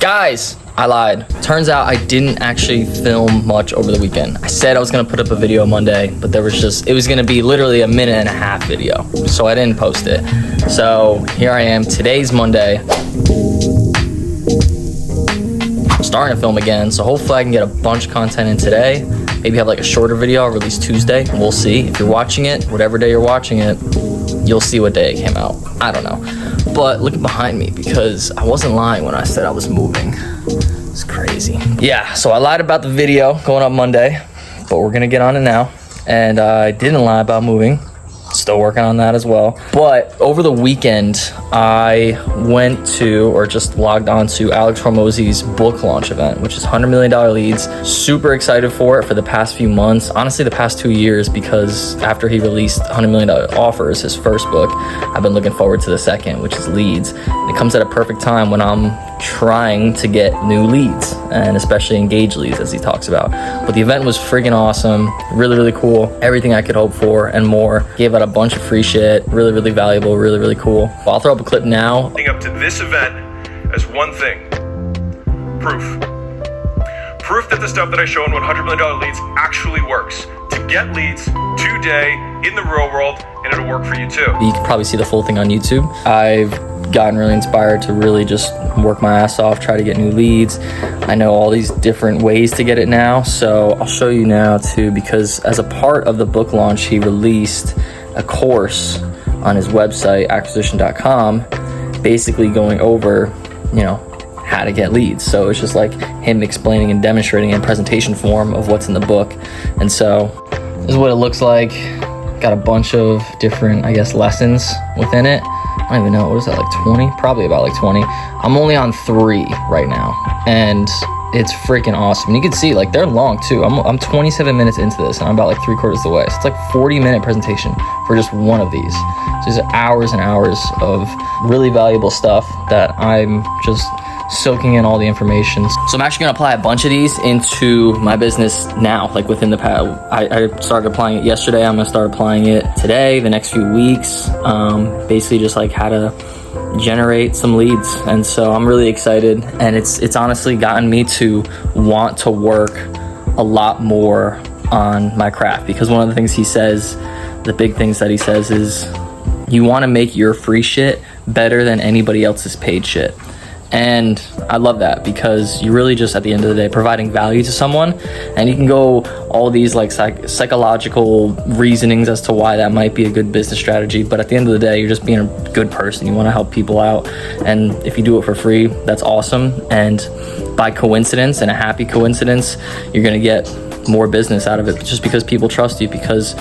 Guys, I lied. Turns out I didn't actually film much over the weekend. I said I was gonna put up a video Monday, but it was gonna be literally a 1.5-minute video. So I didn't post it. So here I am, today's Monday. I'm starting to film again, so hopefully I can get a bunch of content in today. Maybe have like a shorter video I'll release Tuesday. We'll see. If you're watching it, whatever day you're watching it, you'll see what day it came out. I don't know. But look behind me, because I wasn't lying when I said I was moving. It's crazy. Yeah, so I lied about the video going up Monday, but we're gonna get on it now. And I didn't lie about moving. Still working on that as well. But over the weekend, I went to, or just logged on to Alex Hormozi's book launch event, which is $100 Million Leads. Super excited for it for the past few months. Honestly, the past 2 years, because after he released $100 Million Offers, his first book, I've been looking forward to the second, which is Leads. And it comes at a perfect time when I'm trying to get new leads, and especially engaged leads, as he talks about. But the event was freaking awesome, really, really cool. Everything I could hope for and more. Gave out a bunch of free shit, really, really valuable, really, really cool. Well, I'll throw up a clip now. Up to this event as one thing: proof that the stuff that I show in $100 Million Leads actually works. To get leads today in the real world, and it'll work for you too. You can probably see the full thing on YouTube. I've gotten really inspired to really just work my ass off, try to get new leads. I know all these different ways to get it now, so I'll show you now too, because as a part of the book launch, he released a course on his website, acquisition.com, basically going over, how to get leads. So it's just like him explaining and demonstrating in presentation form of what's in the book. And so this is what it looks like. Got a bunch of different, lessons within it. I don't even know, what is that, like 20? Probably about like 20. I'm only on 3 right now, and it's freaking awesome. And you can see, like, they're long too. I'm 27 minutes into this, and I'm about like 3/4 of the way. So it's like 40-minute presentation for just one of these. So there's hours and hours of really valuable stuff that I'm just soaking in all the information. So I'm actually gonna apply a bunch of these into my business now, like within the past. I started applying it yesterday. I'm gonna start applying it today, the next few weeks. Basically just like how to generate some leads. And so I'm really excited, and it's honestly gotten me to want to work a lot more on my craft, because one of the things he says, the big things that he says is, you wanna make your free shit better than anybody else's paid shit. And I love that, because you're really just, at the end of the day, providing value to someone. And you can go all these like psychological reasonings as to why that might be a good business strategy, but at the end of the day, you're just being a good person. You want to help people out, and if you do it for free, that's awesome. And by coincidence, and a happy coincidence, you're gonna get more business out of it, just because people trust you, because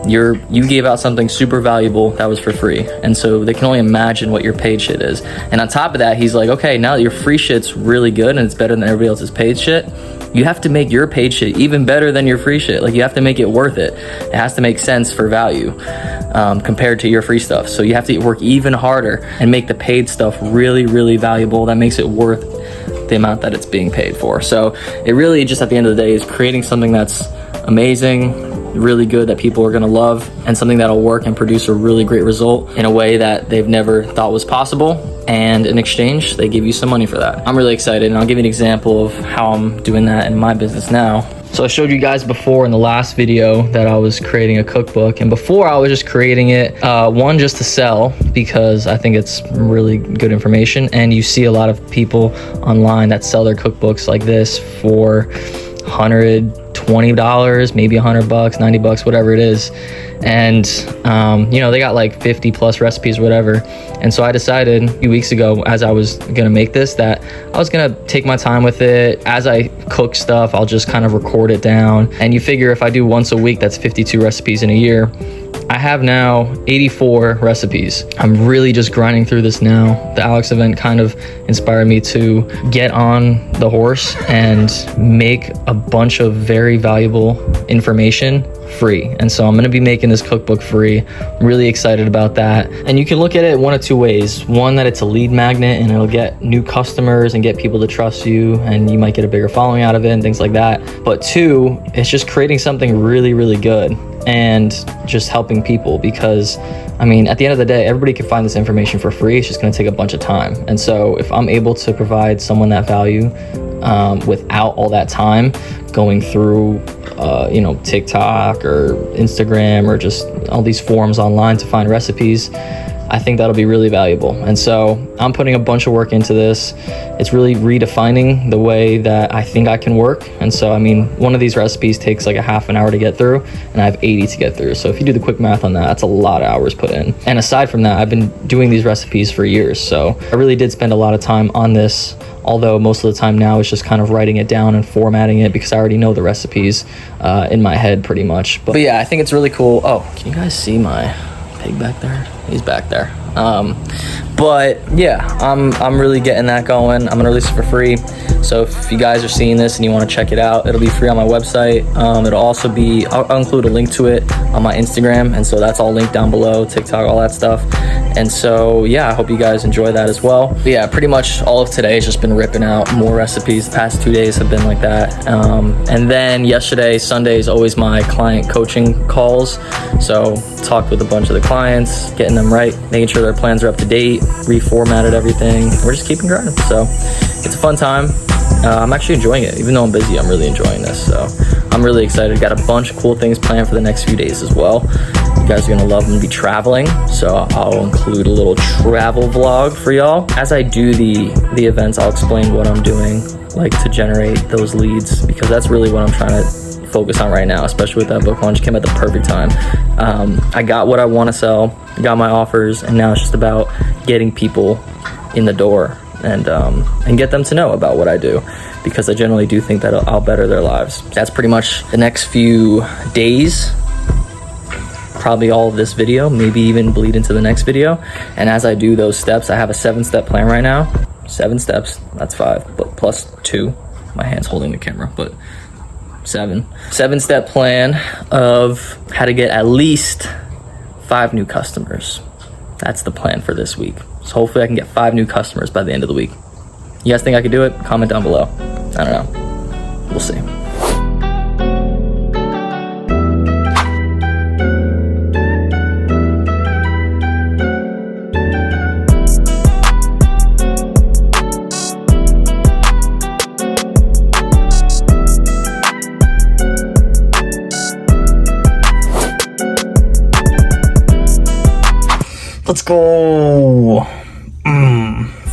you gave out something super valuable that was for free. And so they can only imagine what your paid shit is. And on top of that, he's like, okay, now that your free shit's really good and it's better than everybody else's paid shit, you have to make your paid shit even better than your free shit. Like, you have to make it worth it. It has to make sense for value compared to your free stuff. So you have to work even harder and make the paid stuff really, really valuable. That makes it worth the amount that it's being paid for. So it really just, at the end of the day, is creating something that's amazing, really good, that people are gonna love, and something that'll work and produce a really great result in a way that they've never thought was possible. And in exchange, they give you some money for that. I'm really excited, and I'll give you an example of how I'm doing that in my business now. So I showed you guys before in the last video that I was creating a cookbook, and before I was just creating it, one, just to sell, because I think it's really good information, and you see a lot of people online that sell their cookbooks like this for $120, maybe $100, $90, whatever it is. And they got like 50 plus recipes or whatever. And so I decided a few weeks ago, as I was gonna make this, that I was gonna take my time with it. As I cook stuff, I'll just kind of record it down. And you figure if I do once a week, that's 52 recipes in a year. I have now 84 recipes. I'm really just grinding through this now. The Alex event kind of inspired me to get on the horse and make a bunch of very valuable information free. And so I'm going to be making this cookbook free. I'm really excited about that. And you can look at it one of two ways. One, that it's a lead magnet and it'll get new customers and get people to trust you, and you might get a bigger following out of it and things like that. But two, it's just creating something really, really good. and just helping people, because I mean, at the end of the day, everybody can find this information for free. It's just going to take a bunch of time. And so if I'm able to provide someone that value without all that time going through TikTok or Instagram or just all these forums online to find recipes, I think that'll be really valuable. And so I'm putting a bunch of work into this. It's really redefining the way that I think I can work. And so, I mean, one of these recipes takes like a half an hour to get through, and I have 80 to get through. So if you do the quick math on that, that's a lot of hours put in. And aside from that, I've been doing these recipes for years. So I really did spend a lot of time on this, although most of the time now it's just kind of writing it down and formatting it because I already know the recipes in my head pretty much. But yeah, I think it's really cool. Oh, can you guys see my pig back there? He's back there. But yeah, I'm really getting that going. I'm gonna release it for free. So if you guys are seeing this and you want to check it out, it'll be free on my website. It'll also be, I'll include a link to it on my Instagram, and so that's all linked down below, TikTok, all that stuff. And so yeah, I hope you guys enjoy that as well. But yeah, pretty much all of today has just been ripping out more recipes. The past 2 days have been like that. And then yesterday, Sunday, is always my client coaching calls. So talked with a bunch of the clients, getting them right, making sure their plans are up to date, reformatted everything. We're just keeping grinding. So it's a fun time. I'm actually enjoying it. Even though I'm busy, I'm really enjoying this. So I'm really excited. Got a bunch of cool things planned for the next few days as well. You guys are gonna love them. Be traveling, so I'll include a little travel vlog for y'all. As I do the events, I'll explain what I'm doing, like to generate those leads, because that's really what I'm trying to focus on right now, especially with that book launch. Came at the perfect time. I got what I want to sell, got my offers, and now it's just about getting people in the door and get them to know about what I do, because I generally do think that I'll better their lives. That's pretty much the next few days, probably all of this video, maybe even bleed into the next video. And as I do those steps, I have a 7-step plan right now. 7 steps, that's 5, but plus 2. My hand's holding the camera, but 7-step plan of how to get at least 5 new customers. That's the plan for this week. So hopefully I can get 5 new customers by the end of the week. You guys think I could do it? Comment down below. I don't know. We'll see. Let's go.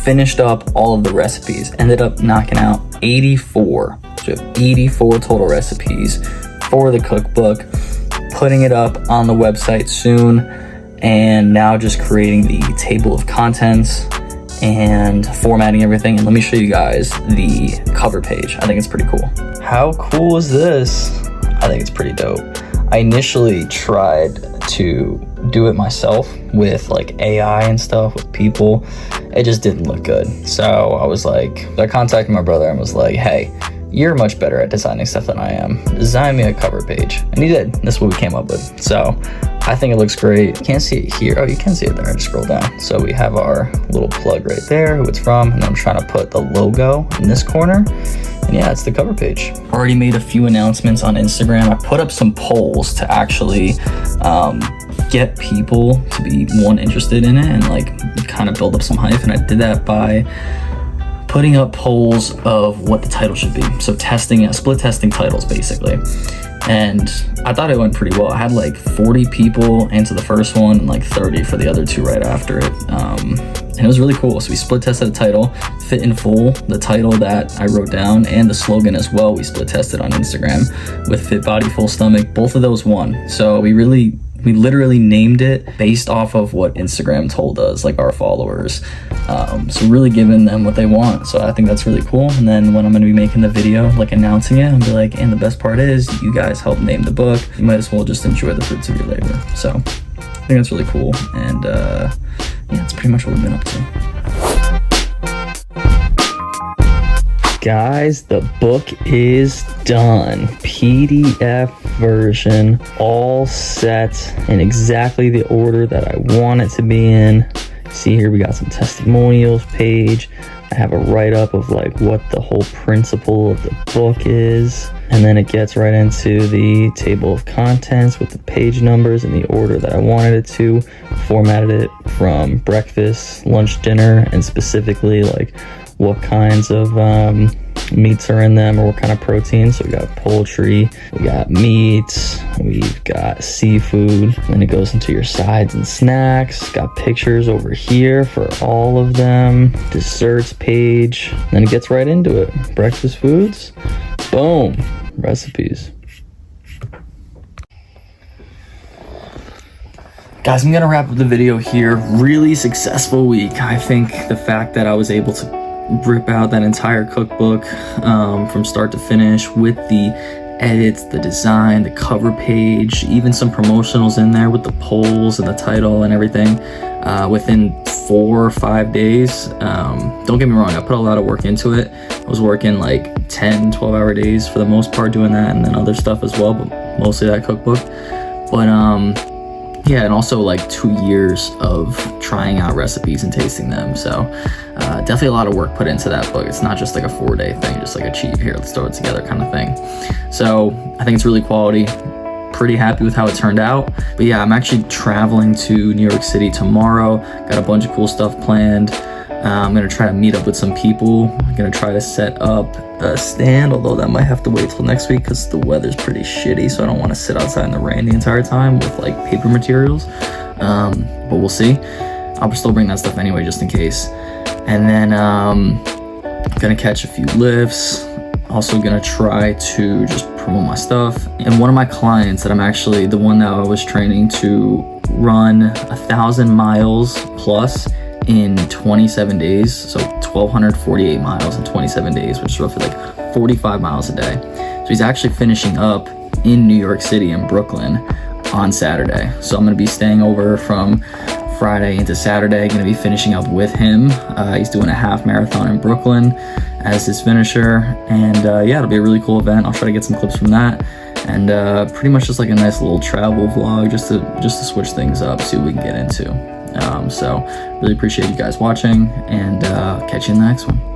Finished up all of the recipes. Ended up knocking out 84. So we have 84 total recipes for the cookbook. Putting it up on the website soon. And now just creating the table of contents and formatting everything. And let me show you guys the cover page. I think it's pretty cool. How cool is this? I think it's pretty dope. I initially tried to do it myself with like AI and stuff with people. It just didn't look good. So I was like, I contacted my brother and was like, hey, you're much better at designing stuff than I am. Design me a cover page. And he did. That's what we came up with. So I think it looks great. You can't see it here. Oh, you can see it there. Just scroll down. So we have our little plug right there, who it's from. And I'm trying to put the logo in this corner. And yeah, it's the cover page. Already made a few announcements on Instagram. I put up some polls to actually get people to be interested in it and like kind of build up some hype. And I did that by putting up polls of what the title should be. So split testing titles basically. And I thought it went pretty well. I had like 40 people answer the first one and like 30 for the other 2 right after it. And it was really cool. So we split tested a title, Fit in Full, the title that I wrote down, and the slogan as well. We split tested on Instagram with Fit Body, Full Stomach. Both of those won. So we literally named it based off of what Instagram told us, like our followers. So really giving them what they want. So I think that's really cool. And then when I'm gonna be making the video, like announcing it, I'll be like, and the best part is you guys helped name the book. You might as well just enjoy the fruits of your labor. So I think that's really cool. And yeah, that's pretty much what we've been up to. Guys, the book is done. PDF version, all set in exactly the order that I want it to be in. See here, we got some testimonials page. I have a write-up of like what the whole principle of the book is, and then it gets right into the table of contents with the page numbers in the order that I wanted it to. Formatted it from breakfast, lunch, dinner, and specifically like what kinds of meats are in them or what kind of protein. So we got poultry, we got meats, we've got seafood, then it goes into your sides and snacks. Got pictures over here for all of them, desserts page, then it gets right into it. Breakfast foods, boom, recipes. Guys, I'm gonna wrap up the video here. Really successful week. I think the fact that I was able to rip out that entire cookbook from start to finish with the edits, the design, the cover page, even some promotionals in there with the polls and the title and everything within 4 or 5 days. Don't get me wrong, I put a lot of work into it. I was working like 10-12 hour days for the most part doing that, and then other stuff as well, but mostly that cookbook. But yeah, and also like 2 years of trying out recipes and tasting them. So definitely a lot of work put into that book. It's not just like a 4-day thing, just like a cheat here, let's throw it together kind of thing. So I think it's really quality. Pretty happy with how it turned out. But yeah, I'm actually traveling to New York City tomorrow. Got a bunch of cool stuff planned. I'm gonna try to meet up with some people. I'm gonna try to set up a stand, although that might have to wait till next week because the weather's pretty shitty, so I don't want to sit outside in the rain the entire time with like paper materials. But we'll see. I'll still bring that stuff anyway, just in case. And then gonna catch a few lifts. Also gonna try to just promote my stuff. And one of my clients that I'm actually the one that I was training to run 1,000 miles plus in 27 days, so 1,248 miles in 27 days, which is roughly like 45 miles a day. So he's actually finishing up in New York City and Brooklyn on Saturday. So I'm gonna be staying over from Friday into Saturday, gonna be finishing up with him. He's doing a half marathon in Brooklyn as his finisher, and yeah, it'll be a really cool event. I'll try to get some clips from that, and pretty much just like a nice little travel vlog just to switch things up, see what we can get into. So really appreciate you guys watching, and catch you in the next one.